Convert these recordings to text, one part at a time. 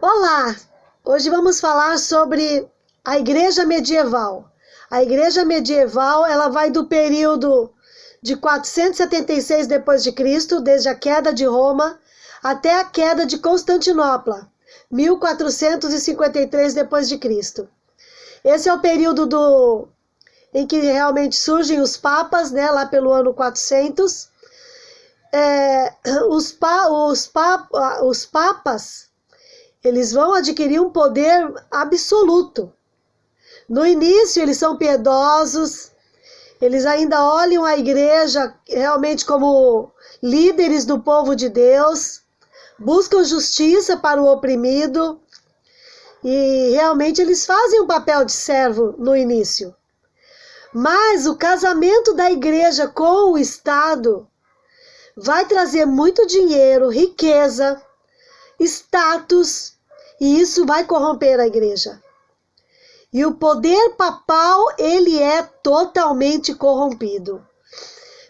Olá! Hoje vamos falar sobre a Igreja Medieval. A Igreja Medieval, ela vai do período de 476 d.C., desde a queda de Roma, até a queda de Constantinopla, 1453 d.C. Esse é o período em que realmente surgem os papas, né, lá pelo ano 400. Os papas, eles vão adquirir um poder absoluto. No início, eles são piedosos, eles ainda olham a igreja realmente como líderes do povo de Deus, buscam justiça para o oprimido, e realmente eles fazem um papel de servo no início. Mas o casamento da igreja com o Estado vai trazer muito dinheiro, riqueza, status, e isso vai corromper a igreja. E o poder papal, ele é totalmente corrompido.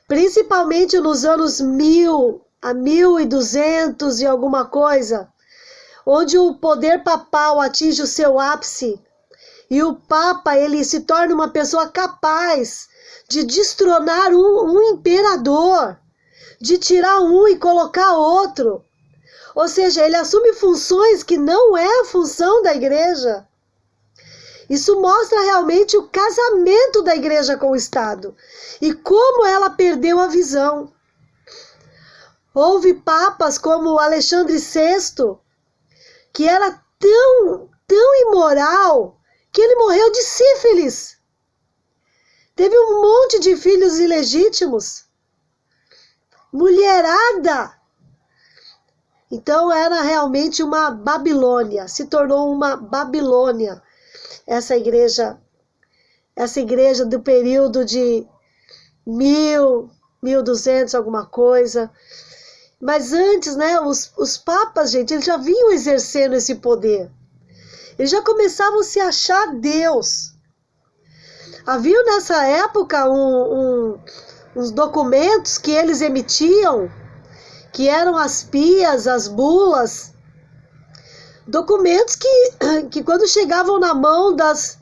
Principalmente nos anos 1000 a 1200 e alguma coisa, onde o poder papal atinge o seu ápice, e o Papa, ele se torna uma pessoa capaz de destronar um imperador, de tirar um e colocar outro. Ou seja, ele assume funções que não é a função da igreja. Isso mostra realmente o casamento da igreja com o Estado e como ela perdeu a visão. Houve papas como Alexandre VI, que era tão imoral, que ele morreu de sífilis. Teve um monte de filhos ilegítimos. Mulherada. Então era realmente uma Babilônia, se tornou uma Babilônia. Essa igreja do período de 1200, alguma coisa. Mas antes, né, os papas, gente, eles já vinham exercendo esse poder. Eles já começavam a se achar Deus. Havia nessa época uns documentos que eles emitiam, que eram as pias, as bulas, documentos que quando chegavam na mão das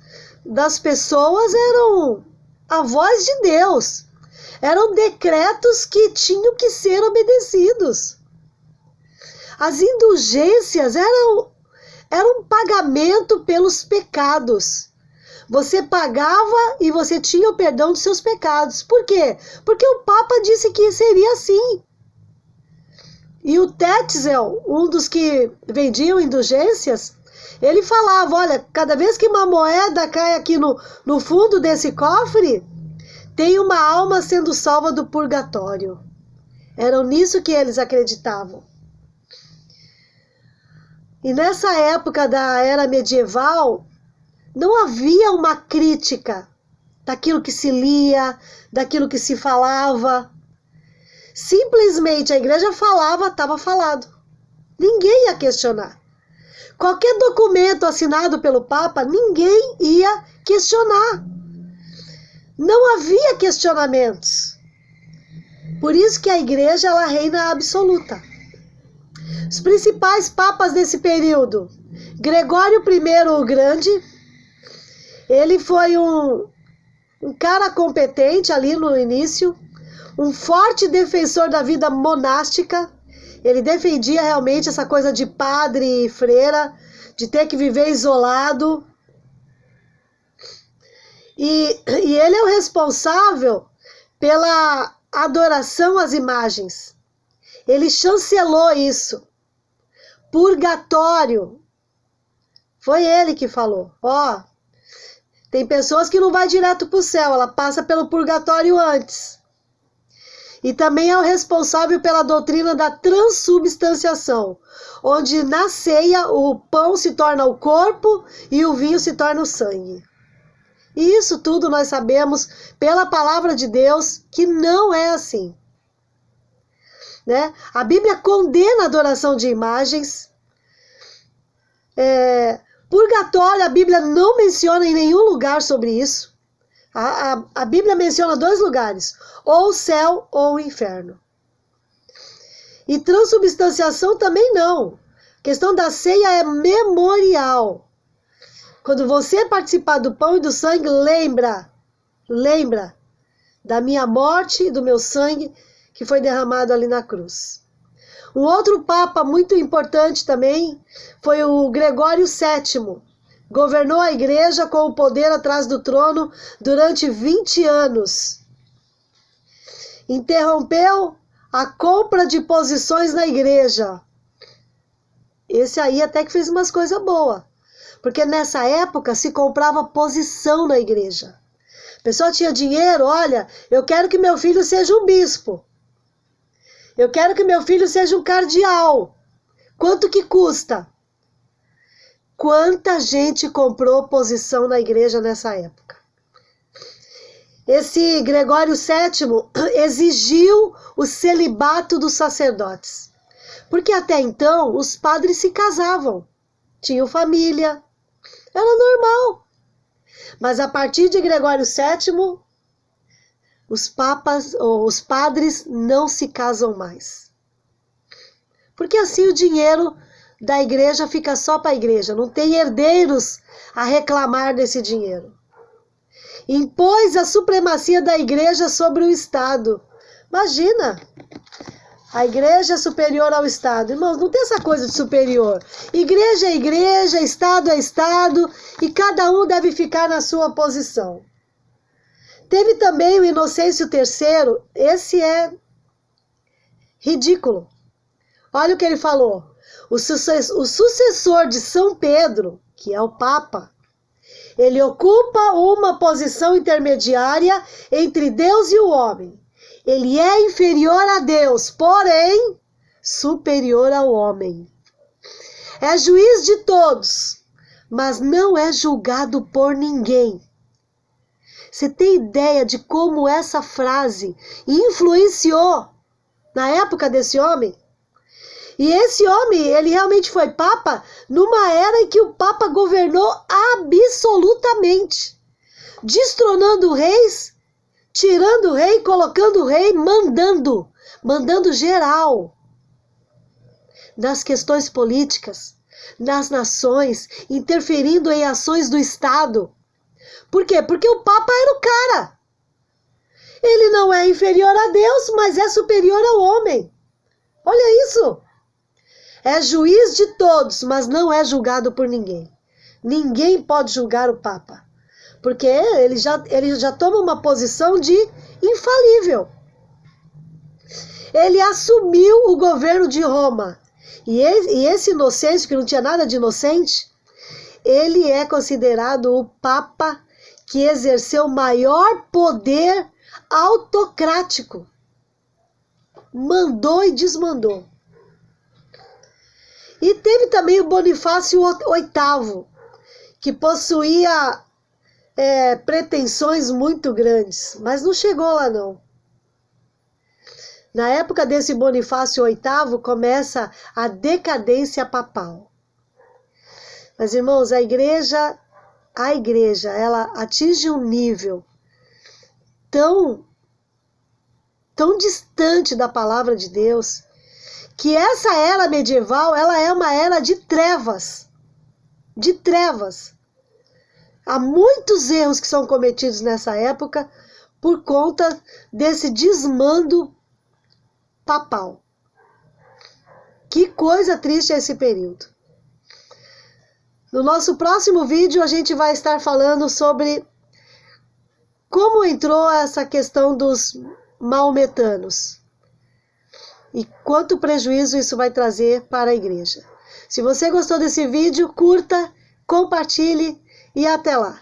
pessoas eram a voz de Deus. Eram decretos que tinham que ser obedecidos. As indulgências eram um pagamento pelos pecados. Você pagava e você tinha o perdão dos seus pecados. Por quê? Porque o Papa disse que seria assim. E o Tetzel, um dos que vendiam indulgências, ele falava, olha, cada vez que uma moeda cai aqui no fundo desse cofre, tem uma alma sendo salva do purgatório. Era nisso que eles acreditavam. E nessa época da era medieval, não havia uma crítica daquilo que se lia, daquilo que se falava. Simplesmente a igreja falava, estava falado. Ninguém ia questionar. Qualquer documento assinado pelo Papa, ninguém ia questionar. Não havia questionamentos. Por isso que a igreja, ela reina absoluta. Os principais papas desse período: Gregório I o Grande, ele foi um cara competente ali no início, um forte defensor da vida monástica. Ele defendia realmente essa coisa de padre e freira, de ter que viver isolado. E ele é o responsável pela adoração às imagens. Ele chancelou isso. Purgatório. Foi ele que falou. Ó, tem pessoas que não vai direto para o céu, ela passa pelo purgatório antes. E também é o responsável pela doutrina da transubstanciação, onde na ceia o pão se torna o corpo e o vinho se torna o sangue. E isso tudo nós sabemos pela palavra de Deus que não é assim. Né? A Bíblia condena a adoração de imagens. Purgatório, a Bíblia não menciona em nenhum lugar sobre isso. A Bíblia menciona 2 lugares, ou o céu ou o inferno. E transubstanciação também não. A questão da ceia é memorial. Quando você participar do pão e do sangue, lembra da minha morte e do meu sangue que foi derramado ali na cruz. Um outro papa muito importante também foi o Gregório VII. Governou a igreja com o poder atrás do trono durante 20 anos. Interrompeu a compra de posições na igreja. Esse aí até que fez umas coisas boas. Porque nessa época se comprava posição na igreja. A pessoa tinha dinheiro, olha, eu quero que meu filho seja um bispo. Eu quero que meu filho seja um cardeal. Quanto que custa? Quanta gente comprou posição na igreja nessa época? Esse Gregório VII exigiu o celibato dos sacerdotes. Porque até então os padres se casavam, tinham família, era normal. Mas a partir de Gregório VII, os papas ou os padres não se casam mais. Porque assim o dinheiro da igreja fica só para a igreja, não tem herdeiros a reclamar desse dinheiro. Impôs a supremacia da igreja sobre o Estado. Imagina, a igreja é superior ao Estado. Irmãos, não tem essa coisa de superior. Igreja é igreja, Estado é Estado, e cada um deve ficar na sua posição. Teve também o Inocêncio III, esse é ridículo. Olha o que ele falou. O sucessor de São Pedro, que é o Papa, ele ocupa uma posição intermediária entre Deus e o homem. Ele é inferior a Deus, porém superior ao homem. É juiz de todos, mas não é julgado por ninguém. Você tem ideia de como essa frase influenciou na época desse homem? E esse homem, ele realmente foi papa numa era em que o papa governou absolutamente, destronando reis, tirando o rei, colocando o rei, mandando geral nas questões políticas, nas nações, interferindo em ações do Estado. Por quê? Porque o Papa era o cara. Ele não é inferior a Deus, mas é superior ao homem. Olha isso. É juiz de todos, mas não é julgado por ninguém. Ninguém pode julgar o Papa, porque ele já toma uma posição de infalível. Ele assumiu o governo de Roma. E esse Inocêncio, que não tinha nada de inocente, ele é considerado o Papa que exerceu o maior poder autocrático. Mandou e desmandou. E teve também o Bonifácio VIII, que possuía pretensões muito grandes, mas não chegou lá não. Na época desse Bonifácio VIII começa a decadência papal. Mas, irmãos, a igreja, ela atinge um nível tão distante da palavra de Deus, que essa era medieval, ela é uma era de trevas. De trevas. Há muitos erros que são cometidos nessa época por conta desse desmando papal. Que coisa triste é esse período. No nosso próximo vídeo a gente vai estar falando sobre como entrou essa questão dos maometanos e quanto prejuízo isso vai trazer para a igreja. Se você gostou desse vídeo, curta, compartilhe e até lá.